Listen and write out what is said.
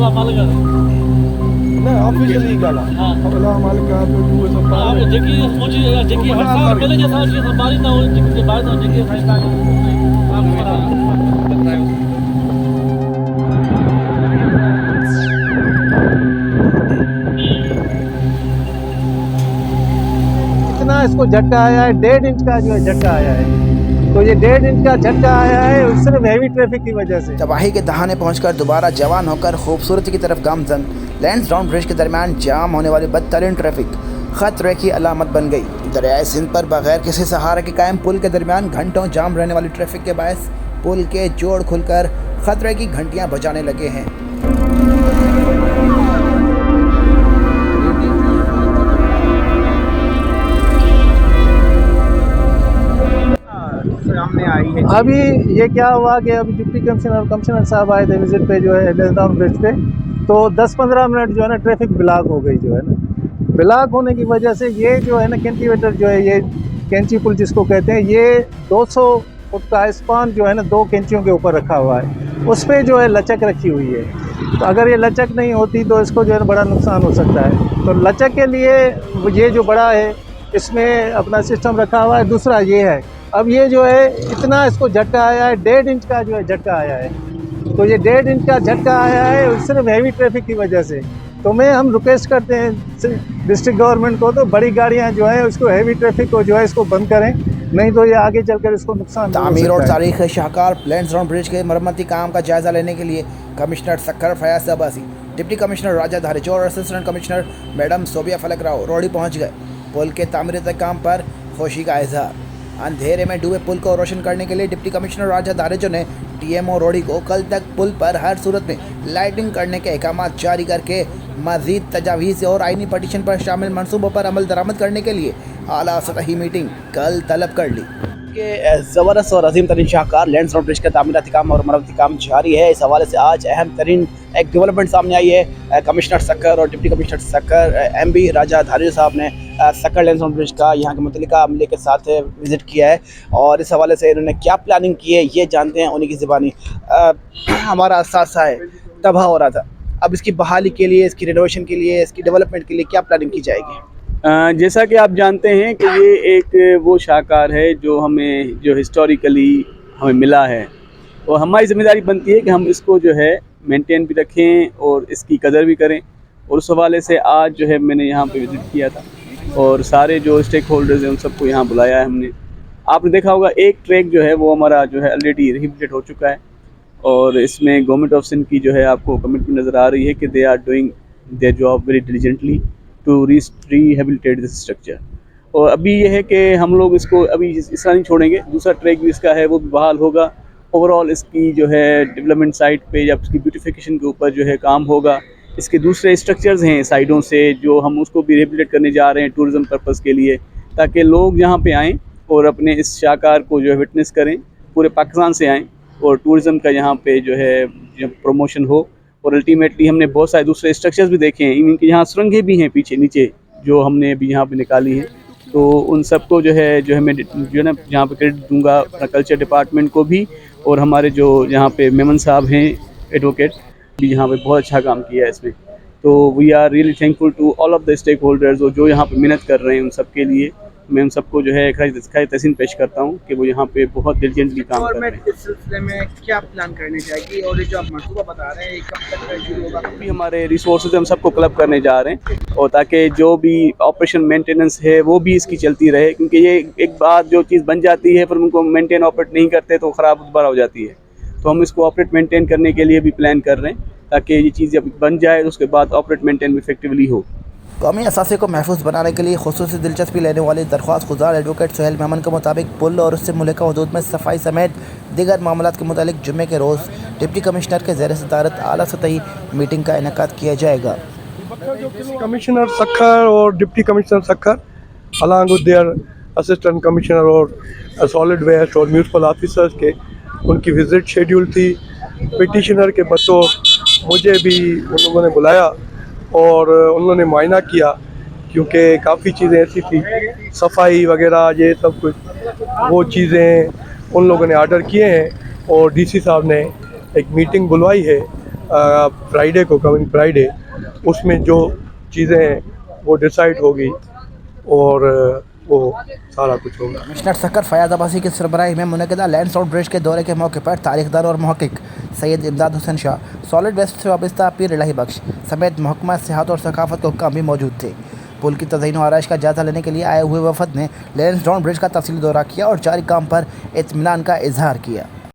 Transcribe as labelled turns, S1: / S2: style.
S1: Allah malika.
S2: No, officially gala. Allah malika to do is
S1: आप जेकी मुझे जेकी हर साल पहले जैसा चीज हमारी ना हो जेकी बात ना जेकी खाइसा आप बताएं।
S3: इतना इसको झटका आया है, 1.5 इंच का जो है झटका आया है। तो ये 1.5 इंच का झटका आया है सिर्फ हैवी ट्रैफिक की वजह से।
S4: तबाही के दहाने पहुंचकर दोबारा जवान होकर खूबसूरती की तरफ गामजन, लैंसडाउन ब्रिज के दरमियान जाम होने वाली बदतरीन ट्रैफिक खतरे की अलामत बन गई। दरियाए सिंध पर बगैर किसी सहारे के कायम पुल के दरमियान घंटों जाम रहने वाली ट्रैफिक के बायस पुल के जोड़ खुलकर खतरे की घंटियां बजाने लगे हैं।
S3: अभी ये क्या हुआ कि अभी डिप्टी कमिश्नर साहब आए थे विजिट पे जो है लैंसडाउन ब्रिज पे, तो 10-15 मिनट जो है ना ट्रैफिक ब्लॉक हो गई। जो है ना ब्लॉक होने की वजह से ये जो है ना कैंटिवेटर जो है, ये कैंची पुल जिसको कहते हैं, ये 200 फुट का स्पान जो है ना 2 कैंचियों के ऊपर रखा हुआ है। उस पर जो है लचक रखी हुई है। तो अगर ये लचक नहीं होती तो इसको जो है ना बड़ा नुकसान हो सकता है। तो लचक के लिए ये जो बड़ा है इसमें अपना सिस्टम रखा हुआ है। दूसरा ये है, अब ये जो है इतना इसको झटका आया है, 1.5 इंच का जो है झटका आया है। तो ये 1.5 इंच का झटका आया है सिर्फ हैवी ट्रैफिक की वजह से। तो हम रिक्वेस्ट करते हैं डिस्ट्रिक्ट गवर्नमेंट को, तो बड़ी गाड़ियां जो है उसको हैवी ट्रैफिक को जो है इसको बंद करें, नहीं तो ये आगे चलकर इसको नुकसान।
S4: तामीर और तारीख शाहकार लैंसडाउन ब्रिज के मरम्मती काम का जायजा लेने के लिए commissioner Sukkur Fayaz Abbasi, deputy commissioner Raja Dharejo और असिस्टेंट कमिश्नर मैडम सोबिया फलक राव रोडी पहुँच गए। पुल के तामीरती काम पर खुशी का इजहार। अंधेरे में डूबे पुल को रोशन करने के लिए डिप्टी कमिश्नर राजा धारेचो ने टीएमओ रोडी को कल तक पुल पर हर सूरत में लाइटिंग करने के अहकाम जारी करके मजीद तजावीज़ और आइनी पटिशन पर शामिल मनसूबों पर अमल दरामद करने के लिए आला सतही मीटिंग कल तलब कर ली। ज़बरदस्त और अजीम तरीन शाहकार लैंसडाउन ब्रिज का तामीराती काम और मरम्मती काम जारी है। इस हवाले से आज अहम तरीन एक डेवलपमेंट सामने आई है। कमिश्नर सक्खर और डिप्टी कमिश्नर सक्खर एमबी राजा धारेचो साहब ने सक्खर लैंसडाउन ब्रिज का यहाँ के मुतल्लिका अमले के साथ विज़िट किया है और इस हवाले से इन्होंने क्या प्लानिंग की है ये जानते हैं उन्हीं की ज़बानी। हमारा असासा है तबाह हो रहा था, अब इसकी बहाली के लिए, इसकी रिनोवेशन के लिए, इसकी डेवलपमेंट के लिए क्या प्लानिंग की जाएगी?
S5: जैसा कि आप जानते हैं कि ये एक वो शाहकार है जो हमें जो हिस्टोरिकली हमें मिला है और हमारी ज़िम्मेदारी बनती है कि हम इसको जो है मेंटेन भी रखें और इसकी कदर भी करें। और उस हवाले से आज जो है मैंने यहाँ पे विज़िट किया था और सारे जो स्टेक होल्डर्स हैं उन सबको यहाँ बुलाया है हमने। आपने देखा होगा एक ट्रैक जो है वो हमारा जो है ऑलरेडी रिहेबिलिटेट हो चुका है और इसमें गवर्नमेंट ऑफ सिंध की जो है आपको कमिटमेंट नज़र आ रही है कि they are doing their job very diligently to rehabilitate this structure. और अभी ये है कि हम लोग इसको अभी इस तरह नहीं छोड़ेंगे, दूसरा ट्रैक भी इसका है वो भी बहाल होगा। ओवरऑल इसकी जो है डेवलपमेंट साइट पे या इसकी ब्यूटिफिकेशन के ऊपर जो है काम होगा। इसके दूसरे स्ट्रक्चर्स हैं साइडों से जो हम उसको भी रिहेबिलिटेट करने जा रहे हैं टूरिज़म पर्पज़ के लिए, ताकि लोग यहाँ पे आएँ और अपने इस शाहकार को जो है विटनेस करें, पूरे पाकिस्तान से आएँ और टूरिज़म का यहाँ पे जो है प्रमोशन हो। और अल्टीमेटली हमने बहुत सारे दूसरे स्ट्रक्चर्स भी देखे हैं, इनके यहाँ सुरंगें भी हैं पीछे नीचे जो हमने अभी यहाँ पे निकाली हैं। तो उन सबको जो है मैं जो है ना यहाँ पे क्रेडिट दूंगा अपना कल्चर डिपार्टमेंट को भी और हमारे जो यहाँ पे मेमन साहब हैं एडवोकेट भी यहाँ पे बहुत अच्छा काम किया है इसमें। तो we are really thankful to all of the stakeholders और जो यहाँ पे मेहनत कर रहे हैं उन सब के लिए मैं उन सबको जो है खैर तहसीन पेश करता हूँ कि वो यहाँ पे बहुत डिलीजेंटली काम कर रहे हैं।
S4: इस सिलसिले में क्या प्लान करने जाएगी और ये जो आप मंसूबा बता रहे हैं कब तक शुरू होगा?
S5: भी हमारे रिसोर्सेज हम सबको क्लब करने जा रहे हैं और ताकि जो भी ऑपरेशन मेंटेनेंस है वो भी इसकी चलती रहे, क्योंकि ये एक बात जो चीज़ बन जाती है फिर उनको मेंटेन ऑपरेट नहीं करते तो ख़राब दोबारा हो जाती है। तो हम इसको ऑपरेट मेंटेन करने के लिए भी प्लान कर रहे हैं ताकि ये चीज़ जब बन जाए तो उसके बाद ऑपरेट मेंटेन इफेक्टिवली हो।
S4: कौमी असासे को महफूज बनाने के लिए खुसूसी दिलचस्पी लेने वाले दरख्वास्त गुजार एडवोकेट सुहेल मेमन के मुताबिक पुल और उससे मुल्का हदूद में सफाई समेत दीगर मामलात के मुतालिक जुम्मे के रोज़ डिप्टी कमिश्नर के ज़ेर सदारत आला सतही मीटिंग का इनेकाद किया जाएगा।
S2: कमिश्नर सक्खर और deputy commissioner Sukkur along with their assistant commissioner और सॉलिड वेस्ट और म्यूनसिपल ऑफिसर्स के उनकी विज़िट शेड्यूल थी। पिटिशनर के बतौर मुझे भी उन लोगों ने बुलाया और उन्होंने मुआयना किया, क्योंकि काफ़ी चीज़ें ऐसी थी सफाई वगैरह ये सब कुछ वो चीज़ें उन लोगों ने आर्डर किए हैं और डीसी साहब ने एक मीटिंग बुलवाई है फ्राइडे को, कमिंग फ्राइडे, उसमें जो चीज़ें हैं वो डिसाइड होगी और वो सारा कुछ होगा।
S4: कमिश्नर सक्कर फयाज अब्बासी की सरबराही में मुनक़िदा लैंडसडाउन ब्रिज के दौरे के मौके पर तारीखदार और महक़िक़ सैयद इमदाद हुसैन शाह, सॉलिड वेस्ट से वाबस्ता पीर इलाही बख्श समेत महकमा सेहत और सकाफत के हुक्काम भी मौजूद थे। पुल की तज़हीन और आराइश का जायज़ा लेने के लिए आए हुए वफद ने लैंसडाउन ब्रिज का तफसीली दौरा किया और जारी काम पर इत्मीनान का इजहार किया।